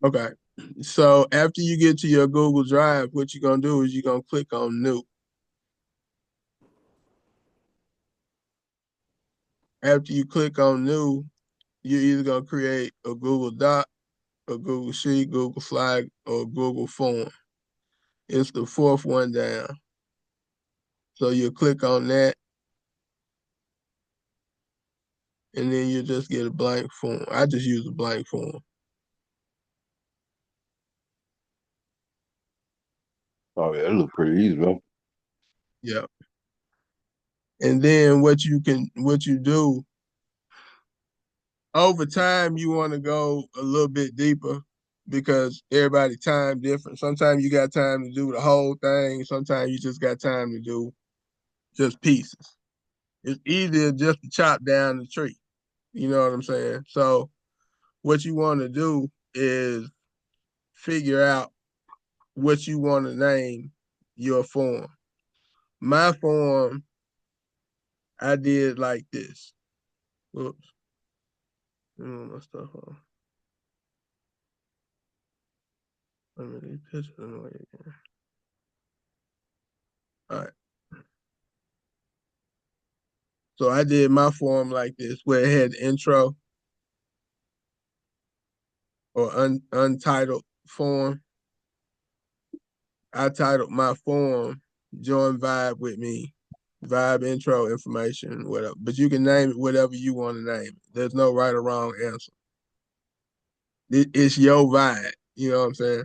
Okay. So after you get to your Google Drive, what you're gonna do is you're gonna click on New. After you click on New, you're either gonna create a Google Doc, a Google Sheet, Google Slide, or Google Form. It's the fourth one down. So you click on that, and then you just get a blank form. I just use a blank form. Oh yeah, that look pretty easy, bro. Yeah. And then what you do over time, you want to go a little bit deeper because everybody time different. Sometimes you got time to do the whole thing. Sometimes you just got time to do just pieces. It's easier just to chop down the tree. You know what I'm saying? So what you want to do is figure out what you want to name your form. My form, I did like this. Oops, my stuff on. Let me leave pictures away again. All right. So I did my form like this, where it had intro or untitled form. I titled my form "Join Vibe with Me," vibe intro information, whatever. But you can name it whatever you want to name it. There's no right or wrong answer. It's your vibe. You know what I'm saying?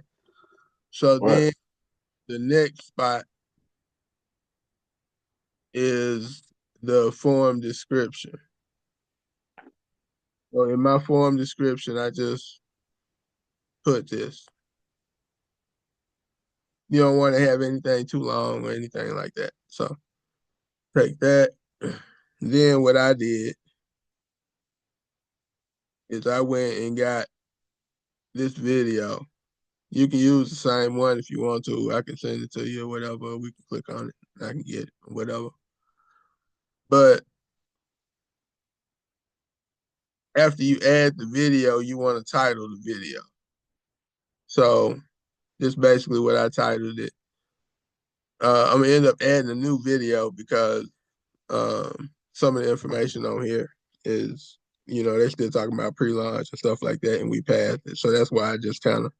So Right. then the next spot is the form description. So in my form description, I just put this. You don't want to have anything too long or anything like that. So take that. Then what I did is I went and got this video. You can use the same one if you want to. I can send it to you or whatever. We can click on it. I can get it, whatever. But after you add the video, you want to title the video. So this is basically what I titled it. I'm gonna end up adding a new video because some of the information on here is, they're still talking about pre-launch and stuff like that, and we passed it. So that's why I just kind of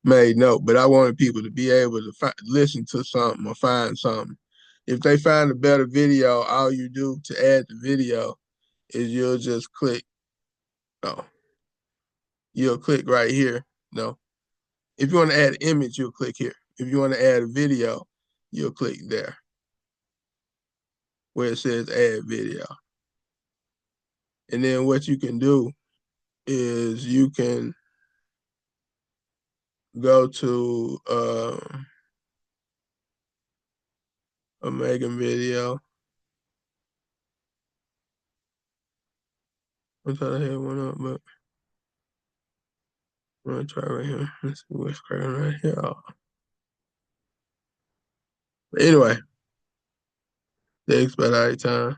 made note. But I wanted people to be able to listen to something or find something. If they find a better video, all you do to add the video is you'll just click. Oh, you'll click right here. No, if you want to add an image, you'll click here. If you want to add a video, you'll click there where it says add video. And then what you can do is you can go to a Megan video. I thought I had one up, but I'm gonna try right here. Let's see what's cracking right here. But anyway, the expedite time.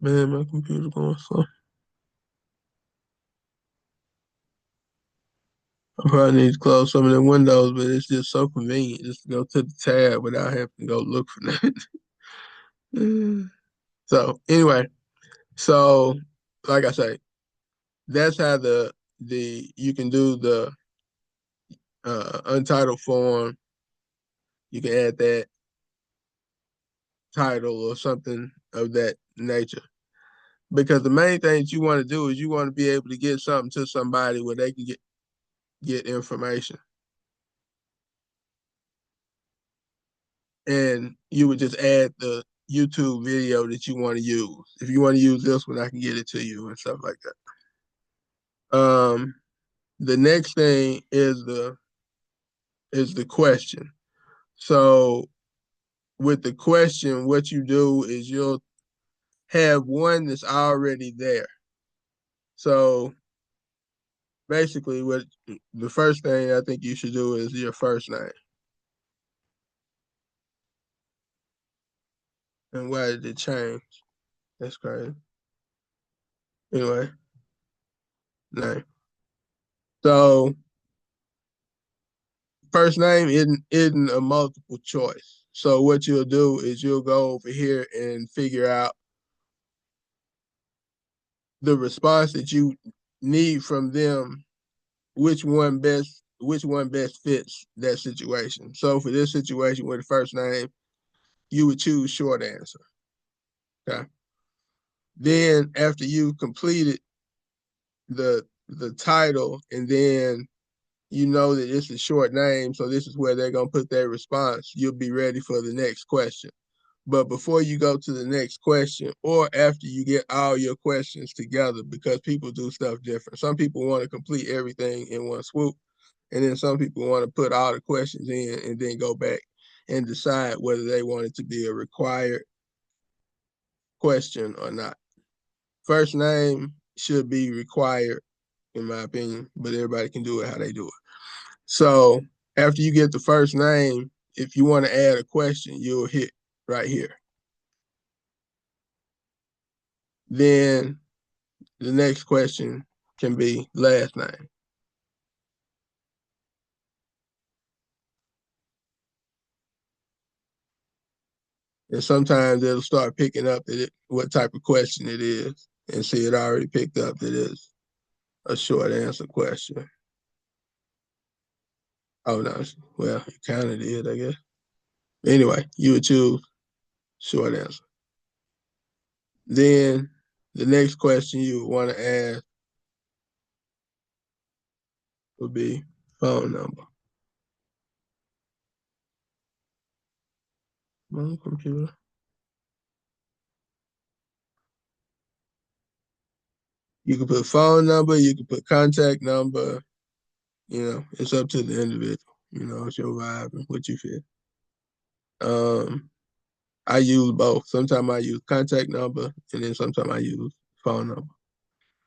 Man, my computer going slow. I probably need to close some of the windows, but it's just so convenient just to go to the tab without having to go look for that. So anyway, so like I say, that's how the you can do the untitled form. You can add that title or something of that nature. Because the main thing that you want to do is you want to be able to get something to somebody where they can get information. And you would just add the YouTube video that you want to use. If you want to use this one, I can get it to you and stuff like that. The next thing is the question. So with the question, what you do is you'll have one that's already there. So basically, what the first thing I think you should do is your first name. And why did it change? That's crazy. Anyway, name. So first name isn't a multiple choice. So what you'll do is you'll go over here and figure out the response that you need from them, which one best fits that situation. So for this situation with the first name, you would choose short answer. Okay. Then after you completed the title, and then you know that it's a short name, so this is where they're gonna put their response, you'll be ready for the next question. But before you go to the next question, or after you get all your questions together, because people do stuff different. Some people want to complete everything in one swoop, and then some people want to put all the questions in and then go back and decide whether they want it to be a required question or not. First name should be required, in my opinion, but everybody can do it how they do it. So after you get the first name, if you want to add a question, you'll hit right here. Then the next question can be last name. And sometimes it'll start picking up what type of question it is, and see it already picked up that it's a short answer question. Oh no, well, it kind of did, I guess. Anyway, you would choose short answer. Then the next question you would want to ask would be phone number. My computer. You can put phone number, you can put contact number, it's up to the individual. It's your vibe and what you feel. I use both. Sometimes I use contact number, and then sometimes I use phone number.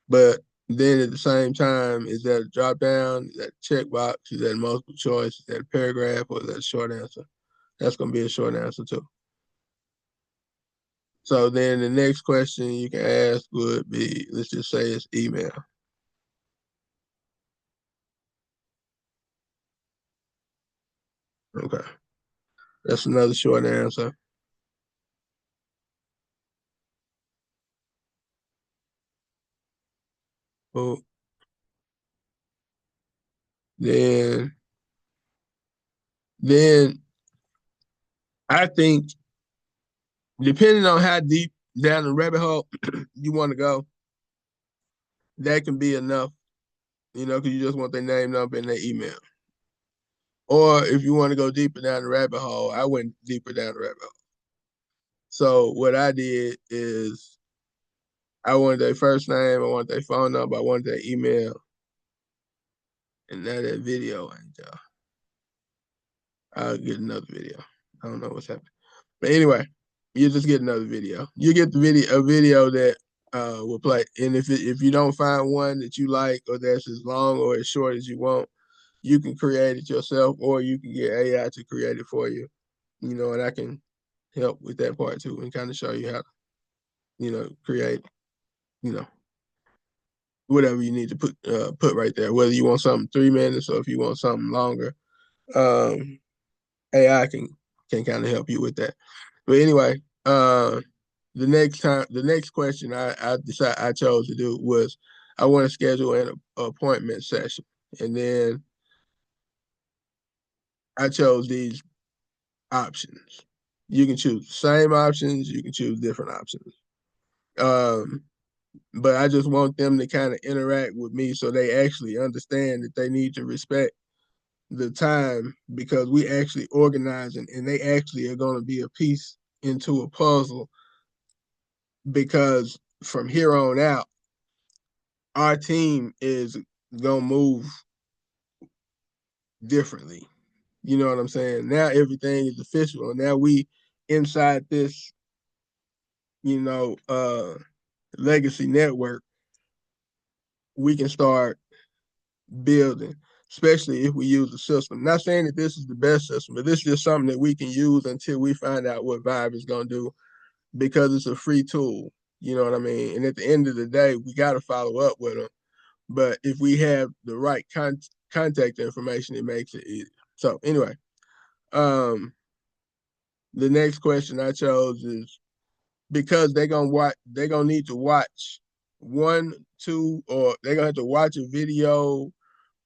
But then at the same time, is that a drop down? Is that a checkbox? Is that multiple choice? Is that a paragraph, or is that a short answer? That's going to be a short answer too. So then the next question you can ask would be, let's just say it's email. Okay. That's another short answer. Oh, then then I think, depending on how deep down the rabbit hole you want to go, that can be enough, because you just want their name, number, and their email. Or if you want to go deeper down the rabbit hole, I went deeper down the rabbit hole. So what I did is I wanted their first name, I wanted their phone number, I wanted their email, and now that video ain't y'all. I'll get another video. I don't know what's happening. But anyway, you just get another video. You get a video that will play. And if you don't find one that you like, or that's as long or as short as you want, you can create it yourself, or you can get AI to create it for you. And I can help with that part too, and kind of show you how to, create, you know, whatever you need to put right there. Whether you want something 3 minutes or if you want something longer, AI can kind of help you with that. But anyway, the next question I chose to do was, I want to schedule an appointment session, and then I chose these options. You can choose the same options, you can choose different options. But I just want them to kind of interact with me, so they actually understand that they need to respect the time, because we actually organizing, and they actually are going to be a piece into a puzzle, because from here on out, our team is going to move differently. You know what I'm saying? Now everything is official. Now we inside this, you know, uh, legacy network, we can start building, especially if we use a system. Not saying that this is the best system, but this is just something that we can use until we find out what VYB is going to do because it's a free tool. You know what I mean? And at the end of the day, we got to follow up with them. But if we have the right contact information, it makes it easy. So anyway, the next question I chose is because they're gonna need to watch one, two, or they're gonna have to watch a video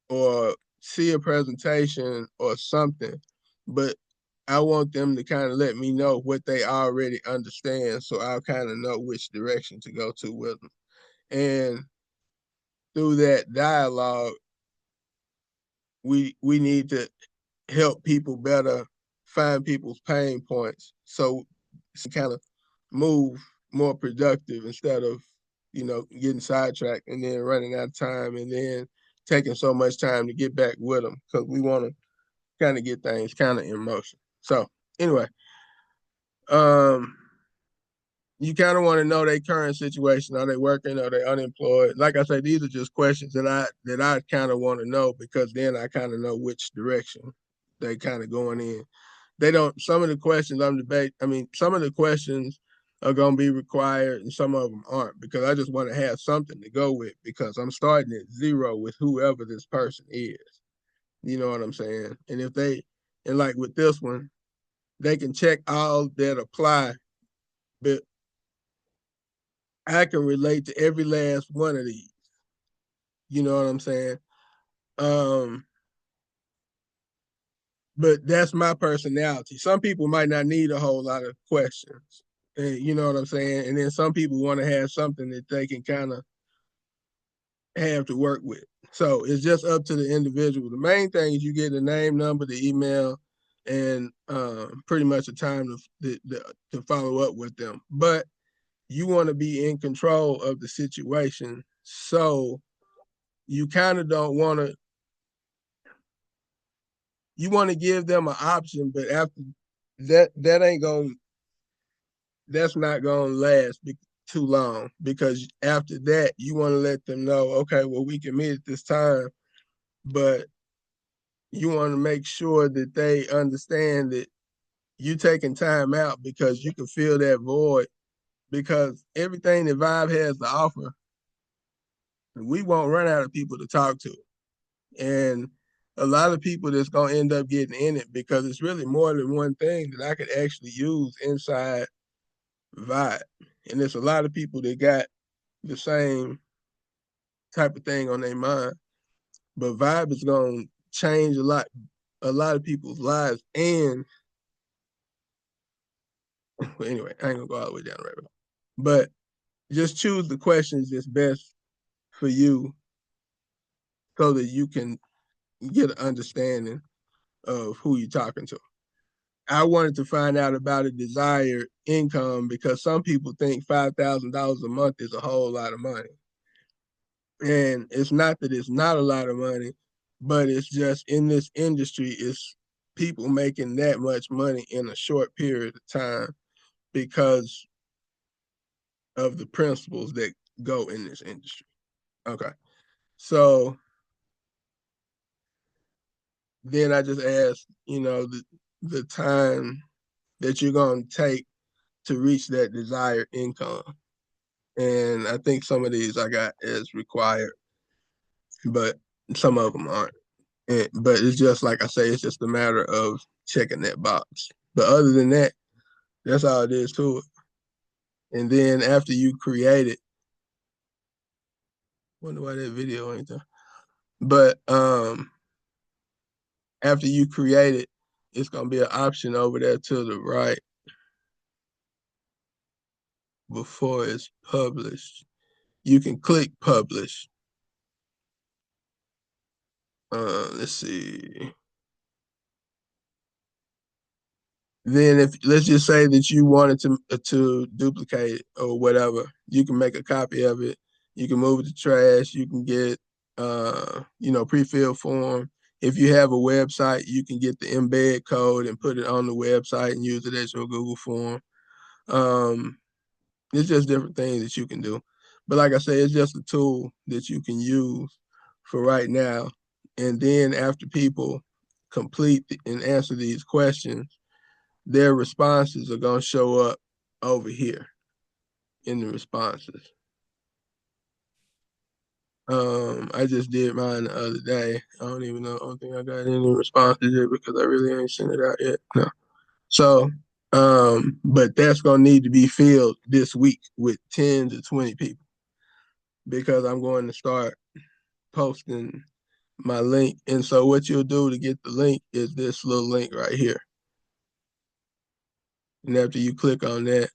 or see a presentation or something. But I want them to kind of let me know what they already understand, so I'll kind of know which direction to go to with them. And through that dialogue, we need to help people better find people's pain points, so kind of move more productive instead of getting sidetracked and then running out of time and then taking so much time to get back with them because we want to kind of get things kind of in motion. So anyway, um, you kind of want to know their current situation. Are they working? Are they unemployed? Like I say, these are just questions that I kind of want to know because then I kind of know which direction they kind of going in. They don't. Some of the questions I'm debate. I mean, some of the questions are going to be required, and some of them aren't because I just want to have something to go with because I'm starting at zero with whoever this person is. You know what I'm saying? And if they, and like with this one, they can check all that apply, but I can relate to every last one of these. You know what I'm saying? Um, but that's my personality. Some people might not need a whole lot of questions. And you know what I'm saying? And then some people want to have something that they can kind of have to work with. So it's just up to the individual. The main thing is you get the name, number, the email, and pretty much the time to follow up with them. But you want to be in control of the situation. So you kind of don't want to, you want to give them an option, but after that ain't going, that's not going to last too long because after that, you want to let them know, okay, well, we can meet at this time, but you want to make sure that they understand that you taking time out because you can fill that void because everything that VYB has to offer, we won't run out of people to talk to. And a lot of people that's going to end up getting in it because it's really more than one thing that I could actually use inside VYB. And there's a lot of people that got the same type of thing on their mind. But VYB is going to change a lot of people's lives. And well, anyway, I ain't gonna go all the way down the rabbit hole. But just choose the questions that's best for you so that you can get an understanding of who you're talking to. I wanted to find out about a desired income because some people think $5,000 a month is a whole lot of money. And it's not that it's not a lot of money, but it's just in this industry, it's people making that much money in a short period of time because of the principles that go in this industry. Okay. So then I just asked, the time that you're going to take to reach that desired income. And I think some of these I got as required, but some of them aren't. But it's just like I say, it's just a matter of checking that box. But other than that, that's all it is to it. And then after you create it, wonder why that video ain't there. But after you create it, it's gonna be an option over there to the right before it's published. You can click publish. Let's see. Then if let's just say that you wanted to duplicate it or whatever, you can make a copy of it. You can move it to trash. You can get pre-filled form. If you have a website, you can get the embed code and put it on the website and use it as your Google form. It's just different things that you can do. But like I say, it's just a tool that you can use for right now. And then after people complete and answer these questions, their responses are going to show up over here in the responses. I just did mine the other day. I don't even know. I don't think I got any responses yet because I really ain't sent it out yet. No. So, but that's gonna need to be filled this week with 10 to 20 people because I'm going to start posting my link. And so what you'll do to get the link is this little link right here. And after you click on that,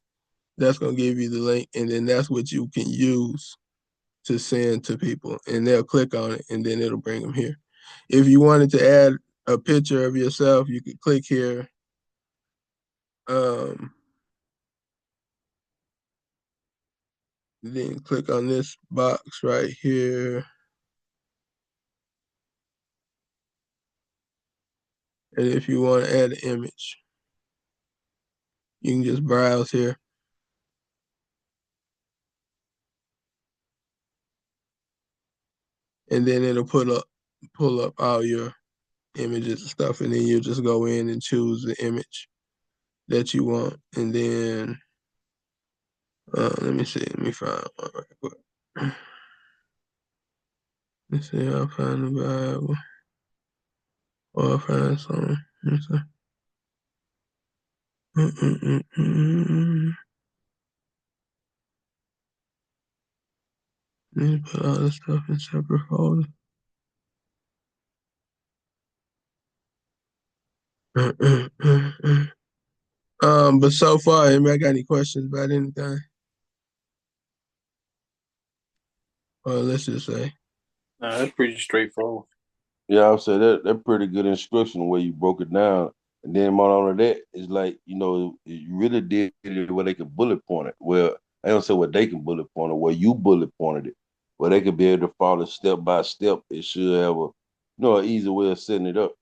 that's gonna give you the link, and then that's what you can use to send to people, and they'll click on it, and then it'll bring them here. If you wanted to add a picture of yourself, you could click here. Then click on this box right here. And if you want to add an image, you can just browse here. And then it'll pull up all your images and stuff, and then you just go in and choose the image that you want. And then let me see, let me find one right quick. Let's see, I'll find the Bible. Or I'll find something. Let me see. Let me put all this stuff in separate folders. But so far, anybody got any questions about anything? Or let's just say. Nah, that's pretty straightforward. Yeah, I would say that pretty good instruction the way you broke it down. And then more on that is like, you really did it where they could bullet point it. Well, I don't say what they can bullet point it, where you bullet pointed it. Where they could be able to follow step by step. It should have an easy way of setting it up.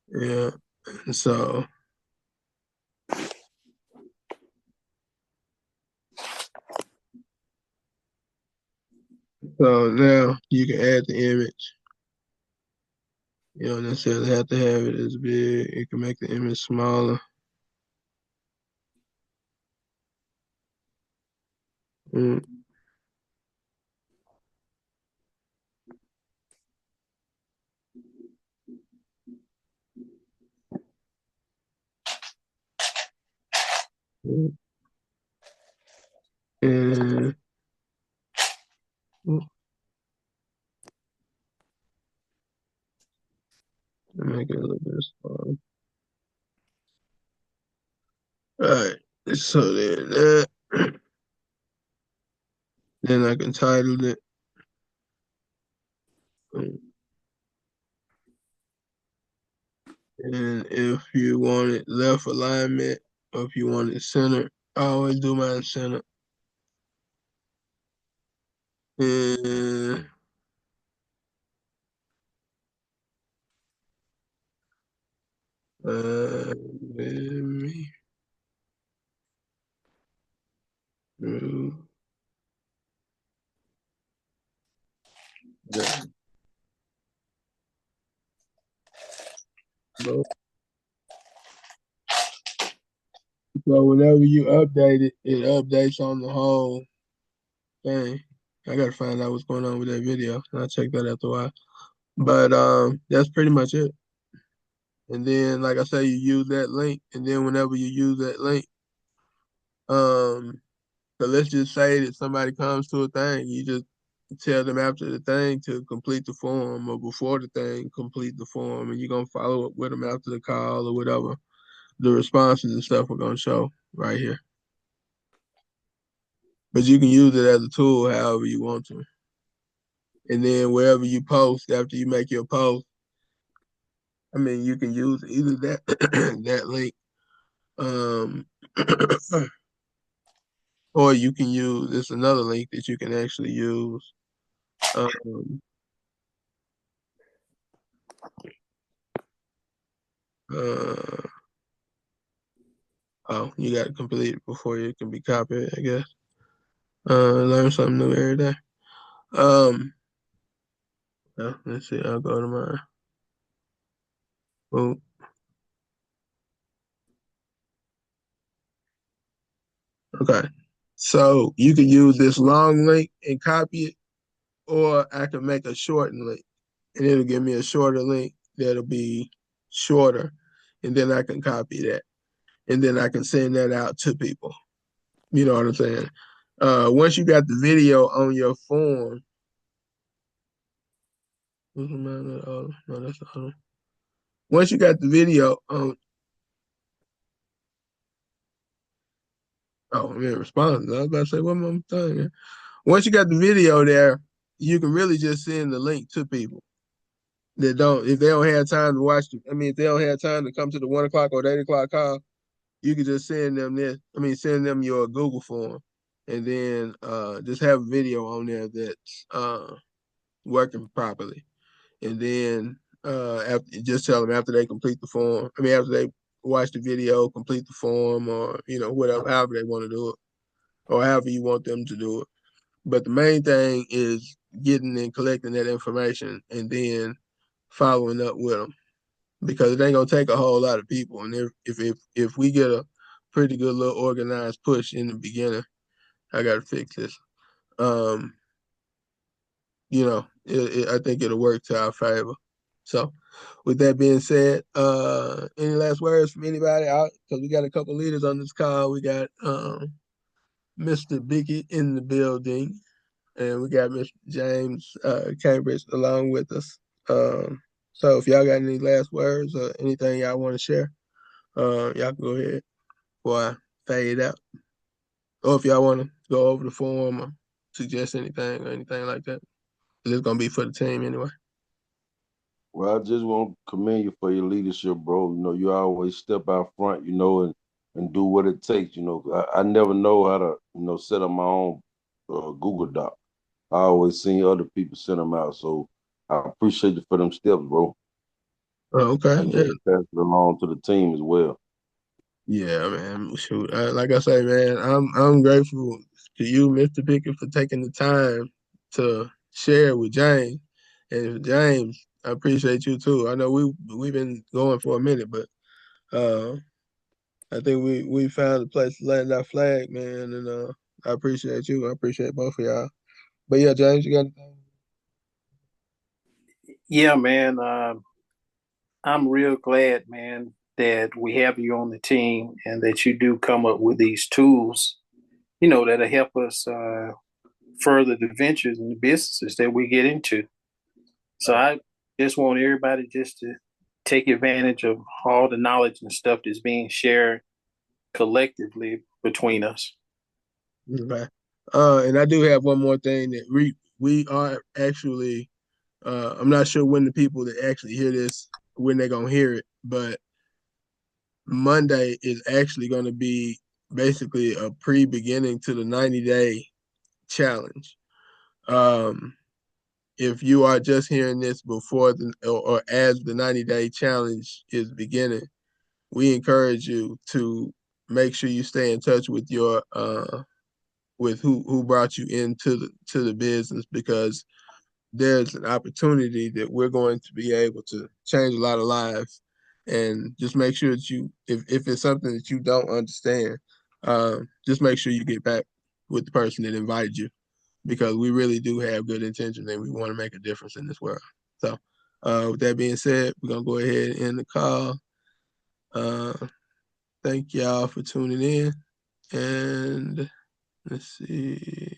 Yeah. So now you can add the image. You don't necessarily have to have it as big. You can make the image smaller. Mm. And make it a little bit smaller. All right. So then I can title it. And if you want it left alignment, or if you want it centered, I always do mine centered. And let me move that. So whenever you update it, it updates on the whole thing. I gotta find out what's going on with that video. I'll check that after a while. But that's pretty much it. And then like I say, you use that link, and then whenever you use that link, so let's just say that somebody comes to a thing, you just tell them after the thing to complete the form, or before the thing, complete the form, and you're gonna follow up with them after the call or whatever. The responses and stuff are gonna show right here. But you can use it as a tool however you want to. And then wherever you post, after you make your post, I mean, you can use either that that link, um, or you can use it's another link that you can actually use. Um, uh, oh, you got to complete it before it can be copied, I guess. Learn something new every day. Let's see. I'll go to mine. Oh, Okay. So you can use this long link and copy it, or I can make a shortened link and it'll give me a shorter link that'll be shorter. And then I can copy that. And then I can send that out to people. You know what I'm saying? Once you got the video on your form, no, that's not. Once you got the video on, oh, I'm in response. I was about to say one more thing. Once you got the video there, you can really just send the link to people that don't, if they don't have time to watch the, I mean, if they don't have time to come to the 1 o'clock or the 8 o'clock call, you can just send them this. I mean, send them your Google form, and then just have a video on there that's working properly. And then after, just tell them after they complete the form. I mean, after they watch the video, complete the form, or whatever, however they want to do it, or however you want them to do it. But the main thing is getting and collecting that information, and then following up with them, because it ain't gonna take a whole lot of people. And if we get a pretty good little organized push in the beginning, I gotta fix this. Um, I think it'll work to our favor. So, with that being said, any last words from anybody out? Because we got a couple leaders on this call. We got Mr. Biggie in the building, and we got Mr. James Cambridge along with us. So, if y'all got any last words or anything y'all want to share, y'all can go ahead before I fade out. Or if y'all want to go over the form or suggest anything or anything like that, it's gonna be for the team anyway. Well, I just want to commend you for your leadership, bro. You know, you always step out front, and do what it takes. You know, I never know how to, set up my own Google Doc. I always seen other people send them out. So I appreciate you for them steps, bro. Oh, okay, And yeah, pass it along to the team as well. yeah, man. Shoot, like I say, man, I'm grateful to you, Mr. Pickett, for taking the time to share with James. And James, I appreciate you too. I know we've been going for a minute, but uh, I think we found a place to land our flag, man. And I appreciate you. I appreciate both of y'all. But yeah, James, you got anything? Yeah, man. I'm real glad, man, that we have you on the team and that you do come up with these tools, that'll help us further the ventures and the businesses that we get into. So I just want everybody just to take advantage of all the knowledge and stuff that's being shared collectively between us. Okay. And I do have one more thing that we are actually. I'm not sure when the people that actually hear this when they're gonna hear it, but Monday is actually going to be basically a pre-beginning to the 90-day challenge. Um, if you are just hearing this before or as the 90-day challenge is beginning, we encourage you to make sure you stay in touch with your with who brought you into the business, because there's an opportunity that we're going to be able to change a lot of lives. And just make sure that if it's something that you don't understand, just make sure you get back with the person that invited you, because we really do have good intentions and we want to make a difference in this world. So, with that being said, we're gonna go ahead and end the call. Uh, thank y'all for tuning in, and let's see.